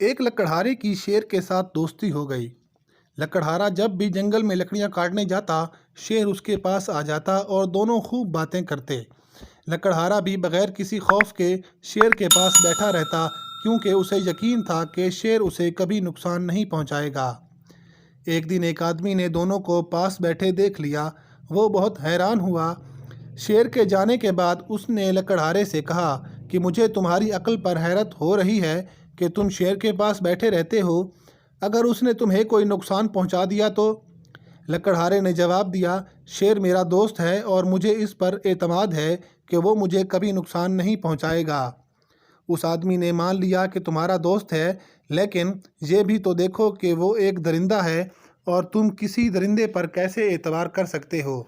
एक लकड़हारे की शेर के साथ दोस्ती हो गई। लकड़हारा जब भी जंगल में लकड़ियां काटने जाता, शेर उसके पास आ जाता और दोनों खूब बातें करते। लकड़हारा भी बगैर किसी खौफ के शेर के पास बैठा रहता, क्योंकि उसे यकीन था कि शेर उसे कभी नुकसान नहीं पहुंचाएगा। एक दिन एक आदमी ने दोनों को पास बैठे देख लिया। वो बहुत हैरान हुआ। शेर के जाने के बाद उसने लकड़हारे से कहा कि मुझे तुम्हारी अक्ल पर हैरत हो रही है कि तुम शेर के पास बैठे रहते हो। अगर उसने तुम्हें कोई नुकसान पहुंचा दिया तो? लकड़हारे ने जवाब दिया, शेर मेरा दोस्त है और मुझे इस पर एतमाद है कि वो मुझे कभी नुकसान नहीं पहुंचाएगा। उस आदमी ने मान लिया कि तुम्हारा दोस्त है, लेकिन ये भी तो देखो कि वो एक दरिंदा है और तुम किसी दरिंदे पर कैसे एतबार कर सकते हो।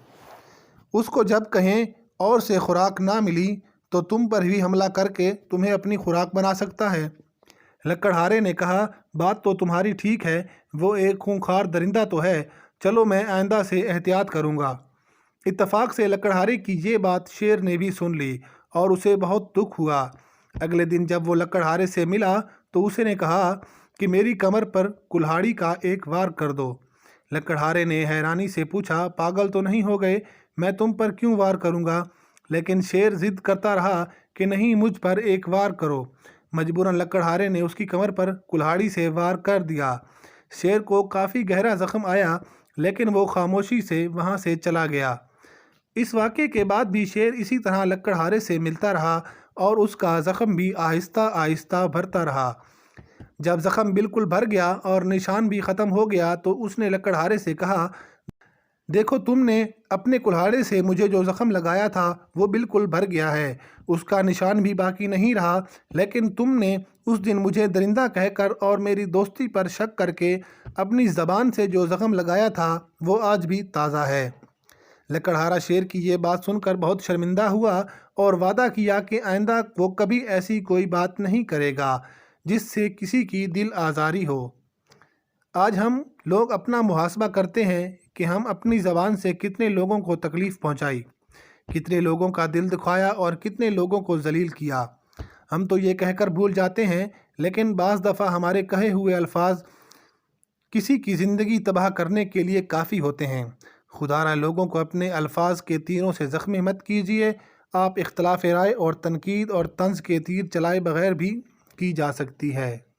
उसको जब कहीं और से खुराक ना मिली तो तुम पर भी हमला करके तुम्हें अपनी खुराक बना सकता है। लकड़हारे ने कहा, बात तो तुम्हारी ठीक है, वो एक खूंखार दरिंदा तो है। चलो मैं आइंदा से एहतियात करूँगा। इत्तफाक से लकड़हारे की ये बात शेर ने भी सुन ली और उसे बहुत दुख हुआ। अगले दिन जब वो लकड़हारे से मिला तो उसने कहा कि मेरी कमर पर कुल्हाड़ी का एक वार कर दो। लकड़हारे ने हैरानी से पूछा, पागल तो नहीं हो गए? मैं तुम पर क्यों वार करूँगा? लेकिन शेर जिद करता रहा कि नहीं, मुझ पर एक वार करो। मजबूरन लकड़हारे ने उसकी कमर पर कुल्हाड़ी से वार कर दिया। शेर को काफ़ी गहरा जख्म आया, लेकिन वो खामोशी से वहाँ से चला गया। इस वाक़े के बाद भी शेर इसी तरह लकड़हारे से मिलता रहा और उसका ज़ख्म भी आहिस्ता आहिस्ता भरता रहा। जब ज़ख्म बिल्कुल भर गया और निशान भी ख़त्म हो गया तो उसने लकड़हारे से कहा, देखो, तुमने अपने कुल्हाड़े से मुझे जो ज़ख्म लगाया था वो बिल्कुल भर गया है, उसका निशान भी बाकी नहीं रहा। लेकिन तुमने उस दिन मुझे दरिंदा कहकर और मेरी दोस्ती पर शक करके अपनी ज़बान से जो ज़ख्म लगाया था वो आज भी ताज़ा है। लकड़हारा शेर की ये बात सुनकर बहुत शर्मिंदा हुआ और वादा किया कि आइंदा वो कभी ऐसी कोई बात नहीं करेगा जिससे किसी की दिल आज़ारी हो। आज हम लोग अपना मुहासबा करते हैं कि हम अपनी ज़बान से कितने लोगों को तकलीफ़ पहुंचाई, कितने लोगों का दिल दुखाया और कितने लोगों को जलील किया। हम तो ये कहकर भूल जाते हैं, लेकिन बाज़ दफ़ा हमारे कहे हुए अल्फाज किसी की ज़िंदगी तबाह करने के लिए काफ़ी होते हैं। खुदारा लोगों को अपने अल्फाज के तीरों से ज़ख्मी मत कीजिए। आप इख्तलाफ राय और तनकीद और तंज़ के तीर चलाए बगैर भी की जा सकती है।